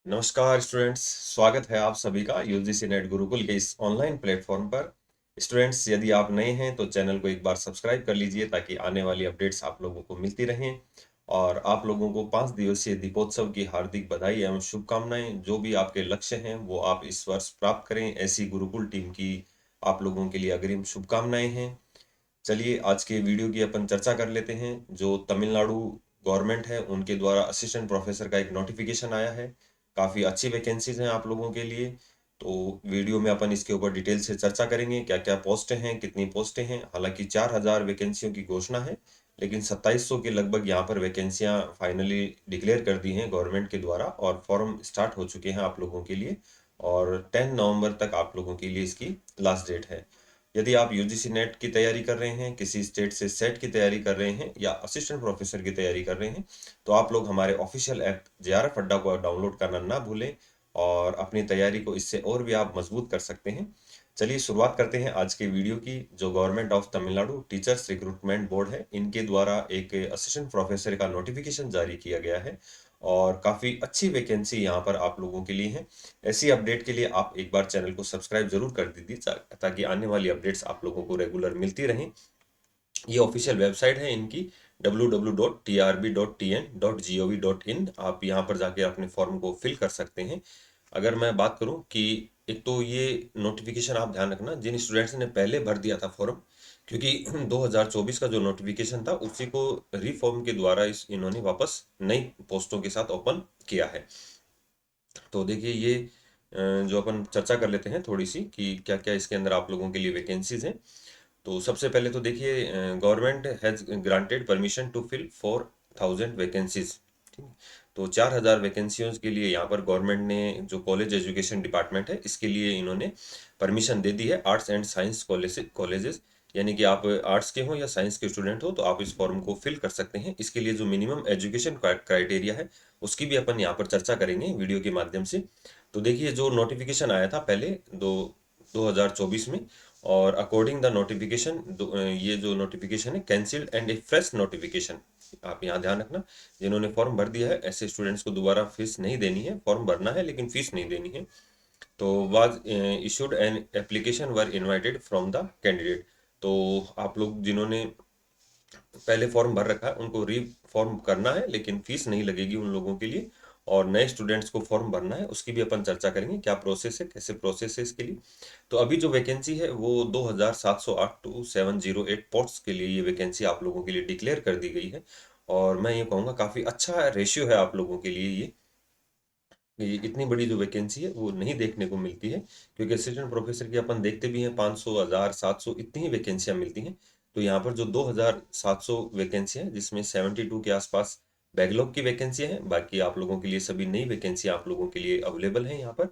नमस्कार स्टूडेंट्स, स्वागत है आप सभी का यूजीसी नेट गुरुकुल के इस ऑनलाइन प्लेटफॉर्म पर। स्टूडेंट्स, यदि आप नए हैं तो चैनल को एक बार सब्सक्राइब कर लीजिए ताकि आने वाली अपडेट्स आप लोगों को मिलती रहें। और आप लोगों को 5 दिवसीय दीपोत्सव की हार्दिक बधाई एवं शुभकामनाएं। जो भी आपके लक्ष्य हैं वो आप इस वर्ष प्राप्त करें, ऐसी गुरुकुल टीम की आप लोगों के लिए अग्रिम शुभकामनाएं हैं। चलिए आज के वीडियो की अपन चर्चा कर लेते हैं। जो तमिलनाडु गवर्नमेंट है उनके द्वारा असिस्टेंट प्रोफेसर का एक नोटिफिकेशन आया है। काफ़ी अच्छी वैकेंसीज हैं आप लोगों के लिए। तो वीडियो में अपन इसके ऊपर डिटेल से चर्चा करेंगे, क्या क्या पोस्टें हैं, कितनी पोस्टें हैं। हालांकि 4,000 वैकेंसियों की घोषणा है, लेकिन 2700 के लगभग यहाँ पर वैकेंसियाँ फाइनली डिक्लेयर कर दी हैं गवर्नमेंट के द्वारा और फॉर्म स्टार्ट हो चुके हैं आप लोगों के लिए। और 10 नवंबर तक आप लोगों के लिए इसकी लास्ट डेट है। यदि आप यूजीसी नेट की तैयारी कर रहे हैं, किसी स्टेट से सेट की तैयारी कर रहे हैं या असिस्टेंट प्रोफेसर की तैयारी कर रहे हैं, तो आप लोग हमारे ऑफिशियल ऐप जेआरएफ अड्डा को डाउनलोड करना ना भूलें और अपनी तैयारी को इससे और भी आप मजबूत कर सकते हैं। चलिए शुरुआत करते हैं आज के वीडियो की। जो government of Tamil Nadu teachers recruitment board है, इनके द्वारा एक असिस्टेंट प्रोफेसर का नोटिफिकेशन जारी किया गया है और काफ़ी अच्छी वैकेंसी यहाँ पर आप लोगों के लिए है। ऐसी अपडेट के लिए आप एक बार चैनल को सब्सक्राइब जरूर कर दीजिए ताकि आने वाली अपडेट्स आप लोगों को रेगुलर मिलती रहें। ये ऑफिशियल वेबसाइट है इनकी www.trb.tn.gov.in। आप यहाँ पर जाके अपने फॉर्म को फिल कर सकते हैं। अगर मैं बात करूँ कि एक तो ये नोटिफिकेशन आप ध्यान रखना जिन स्टूडेंट्स ने पहले भर दिया था फॉर्म, क्योंकि 2024 का जो नोटिफिकेशन था उसी को रिफॉर्म के द्वारा इस इन्होंने वापस नई पोस्टों के साथ ओपन किया है। तो देखिए ये जो अपन चर्चा कर लेते हैं थोड़ी सी कि क्या क्या इसके अंदर आप लोगों के लिए वैकेंसीज हैं। तो सबसे पहले तो देखिए, government has granted permission to fill 4,000 vacancies. ठीक है। तो 4,000 वैकेंसियों के लिए यहाँ पर गवर्नमेंट ने जो कॉलेज एजुकेशन डिपार्टमेंट है इसके लिए इन्होंने परमिशन दे दी है। आर्ट्स एंड साइंस कॉलेजेस, यानी कि आप आर्ट्स के हो या साइंस के स्टूडेंट हो तो आप इस फॉर्म को फिल कर सकते हैं। इसके लिए जो मिनिमम एजुकेशन क्राइटेरिया है उसकी भी अपन यहाँ पर चर्चा करेंगे वीडियो के माध्यम से। तो देखिए जो नोटिफिकेशन आया था पहले 2024 में, और अकॉर्डिंग द नोटिफिकेशन ये जो नोटिफिकेशन है cancelled and A fresh notification. आप यहाँ ध्यान रखना, जिन्होंने फॉर्म भर दिया है ऐसे स्टूडेंट्स को दोबारा फीस नहीं देनी है। फॉर्म भरना है लेकिन फीस नहीं देनी है। तो was issued an application were invited from the candidate. तो आप लोग जिन्होंने पहले फॉर्म भर रखा है उनको री फॉर्म करना है, लेकिन फीस नहीं लगेगी उन लोगों के लिए। और नए स्टूडेंट्स को फॉर्म भरना है, उसकी भी अपन चर्चा करेंगे क्या प्रोसेस है, कैसे प्रोसेस है इसके लिए। तो अभी जो वैकेंसी है वो 2,708 टू 708 पोस्ट्स के लिए ये वैकेंसी आप लोगों के लिए डिक्लेयर कर दी गई है। और मैं ये कहूँगा काफ़ी अच्छा रेशियो है आप लोगों के लिए ये इतनी बड़ी जो वैकेंसी है वो नहीं देखने को मिलती है। क्योंकि असिस्टेंट प्रोफेसर की अपन देखते भी हैं 500, 1000, 700 इतनी ही वैकेंसियां मिलती हैं। तो यहाँ पर जो 2,700 वैकेंसी है जिसमें 72 के आसपास बैकलॉग की वैकेंसियां हैं, बाकी आप लोगों के लिए सभी नई वैकेंसी आप लोगों के लिए अवेलेबल हैं यहाँ पर।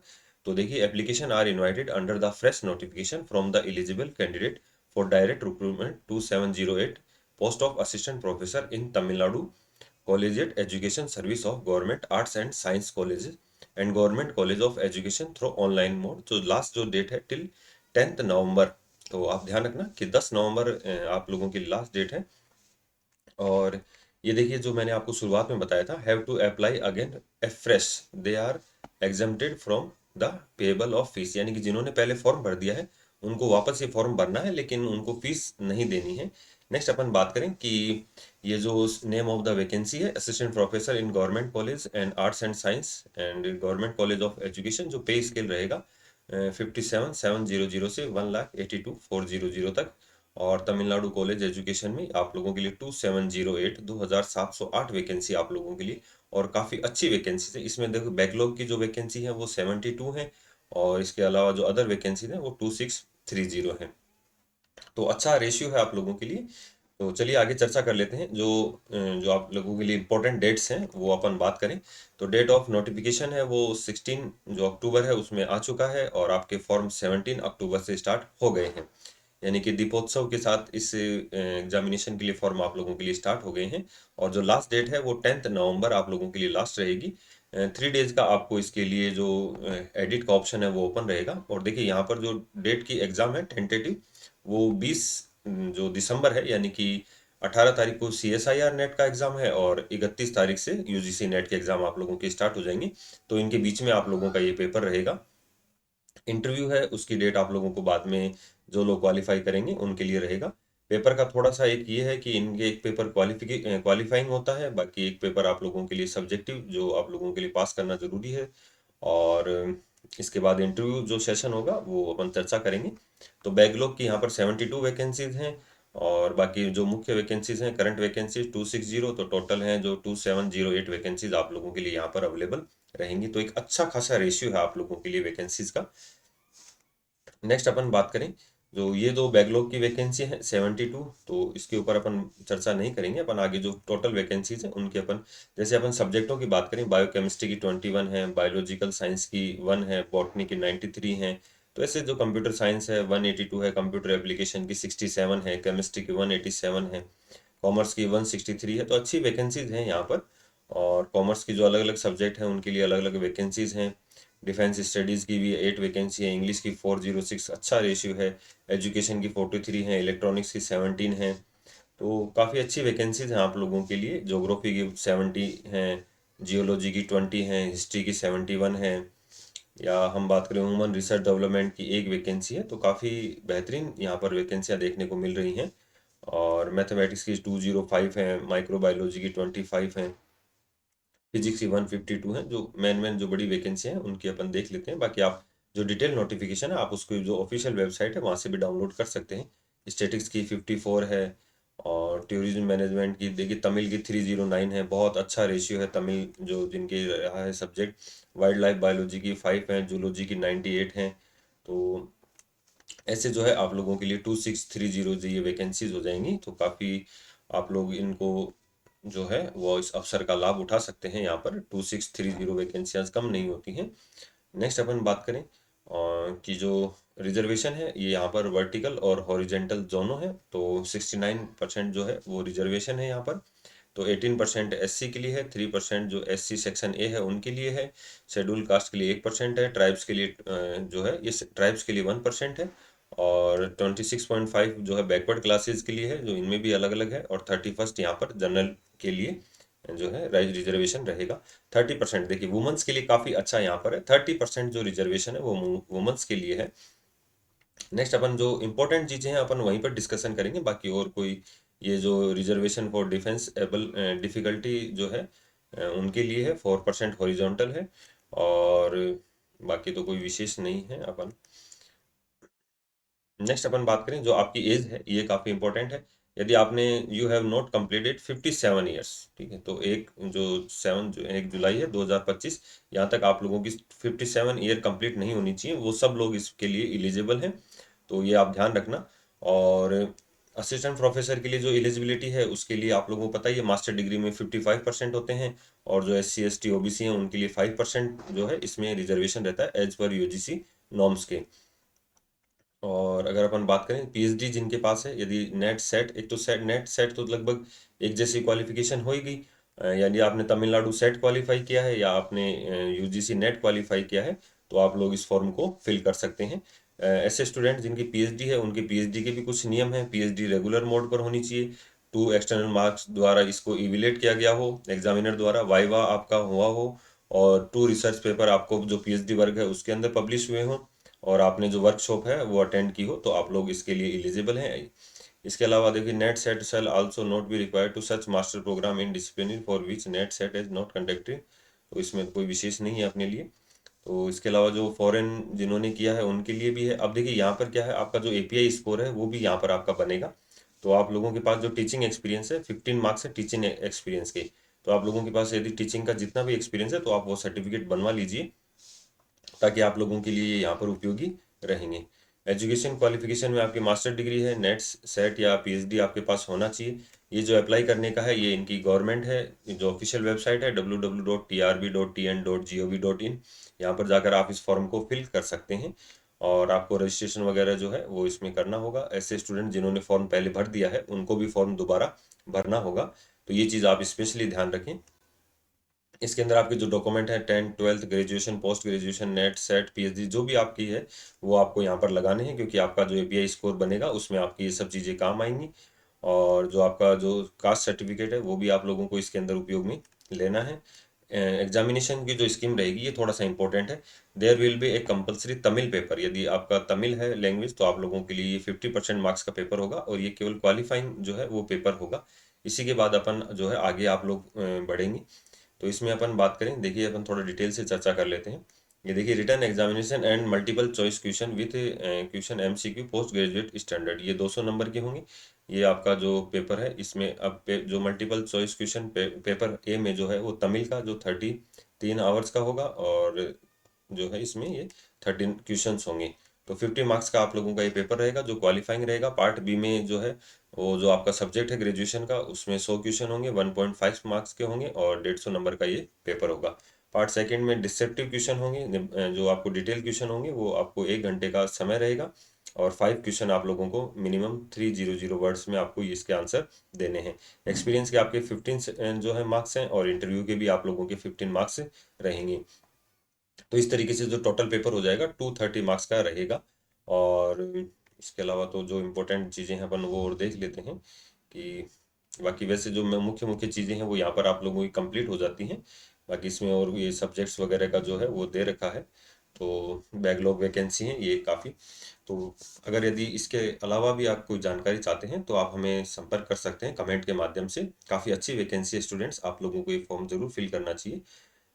तो देखिए, application are invited under the fresh notification from the eligible candidate for direct recruitment 2708 post of assistant professor in Tamil Nadu collegiate education service of government arts and science colleges and government college of education through online mode. जो last जो date है till 10th November. तो आप ध्यान रखना कि 10 नवंबर आप लोगों की लास्ट डेट है। और ये देखिए जो मैंने आपको शुरुआत में बताया था, have to apply again a fresh, they are exempted from the payable of fee. यानी कि जिन्होंने पहले फॉर्म भर दिया है उनको वापस ये फॉर्म भरना है, लेकिन उनको फीस नहीं देनी है। नेक्स्ट अपन बात करें कि ये जो नेम ऑफ द वैकेंसी है, assistant professor in government college and arts and science and government college of education. जो पे स्केल रहेगा 57,700 से 1,82,400 तक। और तमिलनाडु कॉलेज एजुकेशन में आप लोगों के लिए 2708 2,708 वैकेंसी आप लोगों के लिए। और काफ़ी अच्छी वैकेंसी है इसमें। देखो बैकलॉग की जो वैकेंसी है वो 72 है, और इसके अलावा जो अदर वैकेंसी है वो 2630 है। तो अच्छा रेशियो है आप लोगों के लिए। तो चलिए आगे चर्चा कर लेते हैं। जो आप लोगों के लिए इंपॉर्टेंट डेट्स हैं वो अपन बात करें। तो डेट ऑफ नोटिफिकेशन है वो 16 जो अक्टूबर है उसमें आ चुका है, और आपके फॉर्म 17 अक्टूबर से स्टार्ट हो गए हैं। यानी कि दीपोत्सव के साथ इस एग्जामिनेशन के लिए फॉर्म आप लोगों के लिए स्टार्ट हो गए हैं। और जो लास्ट डेट है वो 10th नवंबर आप लोगों के लिए लास्ट रहेगी। 3 डेज का आपको इसके लिए जो एडिट का ऑप्शन है वो ओपन रहेगा। और देखिए यहाँ पर जो डेट की एग्ज़ाम है टेंटेटिव, वो 20 जो दिसंबर है, यानी कि 18 तारीख को CSIR नेट का एग्ज़ाम है और 31 तारीख से UGC नेट के एग्ज़ाम आप लोगों के स्टार्ट हो जाएंगे। तो इनके बीच में आप लोगों का ये पेपर रहेगा। इंटरव्यू है उसकी डेट आप लोगों को बाद में जो लोग क्वालिफाई करेंगे उनके लिए रहेगा। पेपर का थोड़ा सा एक ये है कि इनके एक पेपर क्वालिफाइंग होता है, बाकी एक पेपर आप लोगों के लिए सब्जेक्टिव जो आप लोगों के लिए पास करना ज़रूरी है। और इसके बाद इंटरव्यू जो सेशन होगा वो अपन चर्चा करेंगे। तो बैकलॉग की यहाँ पर 72 वैकेंसीज हैं और बाकी जो मुख्य वैकेंसीज हैं करंट वैकेंसीज 260, तो टोटल हैं जो 2708 वैकेंसीज आप लोगों के लिए यहाँ पर अवेलेबल रहेंगी। तो एक अच्छा खासा रेशियो है आप लोगों के लिए वैकेंसीज का। नेक्स्ट अपन बात करें जो ये दो बैकलॉग की वैकेंसी है 72, तो इसके ऊपर अपन चर्चा नहीं करेंगे। अपन आगे जो टोटल वैकेंसीज हैं उनके अपन, जैसे अपन सब्जेक्टों की बात करें, बायोकेमिस्ट्री की 21 है, बायोलॉजिकल साइंस की 1 है, बॉटनी की 93 है। तो ऐसे जो कंप्यूटर साइंस है 182 है, कंप्यूटर एप्लीकेशन की 67 है, केमिस्ट्री की 187 है, कॉमर्स की 163 है। तो अच्छी वैकेंसीज हैं यहाँ पर। और कॉमर्स की जो अलग अलग सब्जेक्ट हैं उनके लिए अलग अलग वैकेंसीज हैं। डिफेंस स्टडीज़ की भी 8 वैकेंसी है, इंग्लिश की 406, अच्छा रेशियो है। एजुकेशन की 43 है, इलेक्ट्रॉनिक्स की 17 है। तो काफ़ी अच्छी वैकेंसीज हैं आप लोगों के लिए। ज्योग्राफी की 70 हैं, जियोलॉजी की 20 हैं, हिस्ट्री की 71 है। या हम बात करें ह्यूमन रिसर्च डेवलपमेंट की एक वैकेंसी है। तो काफ़ी बेहतरीन यहाँ पर वैकेंसियाँ देखने को मिल रही हैं। और मैथमेटिक्स की 205 हैं, माइक्रोबायोलॉजी की 25 हैं, फिजिक्स की 152 हैं। जो मेन जो बड़ी वैकेंसी हैं उनकी अपन देख लेते हैं। बाकी आप जो डिटेल नोटिफिकेशन है आप उसको जो ऑफिशियल वेबसाइट है वहाँ से भी डाउनलोड कर सकते हैं। स्टैटिक्स की 54 है और टूरिज्म मैनेजमेंट की देखिए तमिल की 309 है, बहुत अच्छा रेशियो है तमिल जो जिनके रहा है सब्जेक्ट। वाइल्ड लाइफ बायोलॉजी की 5 है, जूलॉजी की 98 हैं। तो ऐसे जो है आप लोगों के लिए 2630 जो ये वैकेंसीज हो जाएंगी। तो काफ़ी आप लोग इनको जो है वो इस अवसर का लाभ उठा सकते हैं। यहाँ पर 2630 वैकेंसियाँ कम नहीं होती हैं। नेक्स्ट अपन बात करें कि जो रिजर्वेशन है ये यहाँ पर वर्टिकल और हॉरिजेंटल दोनों है। तो 69% जो है वो रिजर्वेशन है यहाँ पर। तो 18% SC के लिए है, 3% जो SC सेक्शन ए है उनके लिए है, शेड्यूल कास्ट के लिए 1% है, ट्राइब्स के लिए जो है ये ट्राइब्स के लिए 1% है। और 26.5 जो है बैकवर्ड क्लासेस के लिए है, जो इनमें भी अलग अलग है। और 31 यहाँ पर जनरल के लिए जो है रिजर्वेशन रहेगा। 30% देखिए वुमेन्स के लिए काफ़ी अच्छा यहाँ पर है, 30% जो रिजर्वेशन है वो वुमेन्स के लिए है। नेक्स्ट अपन जो इम्पोर्टेंट चीज़ें हैं अपन वहीं पर डिस्कशन करेंगे। बाकी और कोई ये जो reservation for defence able difficulty जो है उनके लिए है, 4% हॉरिजॉन्टल है। और बाकी तो कोई विशेष नहीं है। अपन नेक्स्ट अपन बात करें जो आपकी एज है ये काफ़ी इंपॉर्टेंट है। यदि आपने you have not completed 57 years, ठीक है, तो एक जो 1 जुलाई है 2025 यहाँ तक आप लोगों की 57 ईयर कंप्लीट नहीं होनी चाहिए, वो सब लोग इसके लिए एलिजिबल हैं। तो ये आप ध्यान रखना। और असिस्टेंट प्रोफेसर के लिए जो एलिजिबिलिटी है उसके लिए आप लोगों को पता ही है मास्टर डिग्री में 55% होते हैं। और जो SC ST OBC हैं उनके लिए 5% जो है इसमें रिजर्वेशन रहता है एज पर UGC नॉर्म्स के। और अगर अपन बात करें PhD जिनके पास है, यदि नेट सेट, एक तो सेट नेट सेट तो लगभग एक जैसी क्वालिफिकेशन हो ही गई। यदि आपने तमिलनाडु सेट क्वालिफाई किया है या आपने UGC नेट क्वालिफाई किया है तो आप लोग इस फॉर्म को फिल कर सकते हैं। ऐसे स्टूडेंट जिनकी PhD है उनके PhD के भी कुछ नियम हैं। PhD रेगुलर मोड पर होनी चाहिए, 2 एक्सटर्नल मार्क्स द्वारा इसको इवेलेट किया गया हो, एग्जामिनर द्वारा वाइवा आपका हुआ हो, और 2 रिसर्च पेपर आपको जो PhD वर्क है उसके अंदर पब्लिश हुए हों, और आपने जो वर्कशॉप है वो अटेंड की हो, तो आप लोग इसके लिए एलिजिबल हैं। इसके अलावा देखिए NET SET shall also not be required to such master program in discipline for which NET SET is not conducted. तो इसमें कोई विशेष नहीं है अपने लिए। तो इसके अलावा जो फॉरेन जिन्होंने किया है उनके लिए भी है। अब देखिए यहाँ पर क्या है, आपका जो API स्कोर है वो भी यहाँ पर आपका बनेगा। तो आप लोगों के पास जो टीचिंग एक्सपीरियंस है 15 मार्क्स है टीचिंग एक्सपीरियंस के। तो आप लोगों के पास यदि टीचिंग का जितना भी एक्सपीरियंस है तो आप वो सर्टिफिकेट बनवा लीजिए, ताकि आप लोगों के लिए ये यहाँ पर उपयोगी रहेंगे। एजुकेशन क्वालिफिकेशन में आपकी मास्टर डिग्री है, नेट सेट या PhD आपके पास होना चाहिए। ये जो अप्लाई करने का है ये इनकी गवर्नमेंट है जो ऑफिशियल वेबसाइट है www.trb.tn.gov.in, यहाँ पर जाकर आप इस फॉर्म को फिल कर सकते हैं। और आपको रजिस्ट्रेशन वगैरह जो है वो इसमें करना होगा। ऐसे स्टूडेंट जिन्होंने फॉर्म पहले भर दिया है उनको भी फॉर्म दोबारा भरना होगा। तो ये चीज़ आप स्पेशली ध्यान रखें। इसके अंदर आपके जो डॉक्यूमेंट हैं 10th 12th graduation post graduation net set PhD जो भी आपकी है वो आपको यहाँ पर लगाने हैं, क्योंकि आपका जो API स्कोर बनेगा उसमें आपकी ये सब चीज़ें काम आएंगी। और जो आपका जो कास्ट सर्टिफिकेट है वो भी आप लोगों को इसके अंदर उपयोग में लेना है। एग्जामिनेशन की जो स्कीम रहेगी ये थोड़ा सा इंपॉर्टेंट है। There will be a compulsory Tamil paper, यदि आपका तमिल है लैंग्वेज तो आप लोगों के लिए ये 50% मार्क्स का पेपर होगा और ये केवल क्वालिफाइंग जो है वो पेपर होगा। इसी के बाद अपन जो है आगे आप लोग बढ़ेंगे। तो इसमें अपन बात करें, देखिए अपन थोड़ा डिटेल से चर्चा कर लेते हैं। ये देखिए, return examination and multiple choice question with question MCQ post graduate standard, ये 200 नंबर के होंगे। ये आपका जो पेपर है इसमें अब जो multiple choice question paper A में जो है वो तमिल का जो 33 आवर्स का होगा, और जो है इसमें ये 13 क्वेश्चंस होंगे। तो 50 मार्क्स का आप लोगों का ये पेपर रहेगा जो क्वालिफाइंग रहेगा। पार्ट बी में जो है वो जो आपका सब्जेक्ट है ग्रेजुएशन का, उसमें 100 क्वेश्चन होंगे, 1.5 मार्क्स के होंगे और 150 नंबर का ये पेपर होगा। पार्ट सेकंड में डिस्क्रिप्टिव क्वेश्चन होंगे, जो आपको डिटेल क्वेश्चन होंगे वो आपको 1 घंटे का समय रहेगा, और 5 क्वेश्चन आप लोगों को मिनिमम 300 वर्ड्स में आपको इसके आंसर देने हैं। एक्सपीरियंस के आपके 15 जो है मार्क्स हैं, और इंटरव्यू के भी आप लोगों के 15 मार्क्स रहेंगे। तो इस तरीके से जो टोटल पेपर हो जाएगा 230 मार्क्स का रहेगा। और इसके अलावा तो जो इम्पोर्टेंट चीज़ें हैं अपन वो और देख लेते हैं कि बाकी वैसे जो मुख्य मुख्य चीज़ें हैं वो यहाँ पर आप लोगों की कंप्लीट हो जाती हैं। बाकी इसमें और ये सब्जेक्ट्स वगैरह का जो है वो दे रखा है। तो बैकलॉग वैकेंसी है ये काफ़ी। तो अगर यदि इसके अलावा भी आप कोई जानकारी चाहते हैं तो आप हमें संपर्क कर सकते हैं कमेंट के माध्यम से। काफ़ी अच्छी वैकेंसी है स्टूडेंट्स, आप लोगों को ये फॉर्म जरूर फिल करना चाहिए।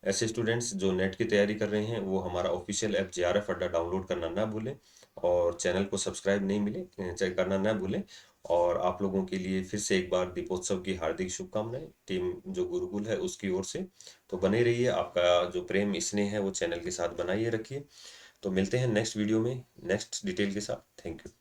ऐसे स्टूडेंट्स जो नेट की तैयारी कर रहे हैं वो हमारा ऑफिशियल ऐप JRF अड्डा डाउनलोड करना ना भूलें, और चैनल को सब्सक्राइब नहीं मिले चेक करना ना भूलें। और आप लोगों के लिए फिर से एक बार दीपोत्सव की हार्दिक शुभकामनाएं टीम जो गुरुकुल है उसकी ओर से। तो बने रहिए, आपका जो प्रेम स्नेह है वो चैनल के साथ बनाइए रखिए। तो मिलते हैं नेक्स्ट वीडियो में नेक्स्ट डिटेल के साथ। Thank you.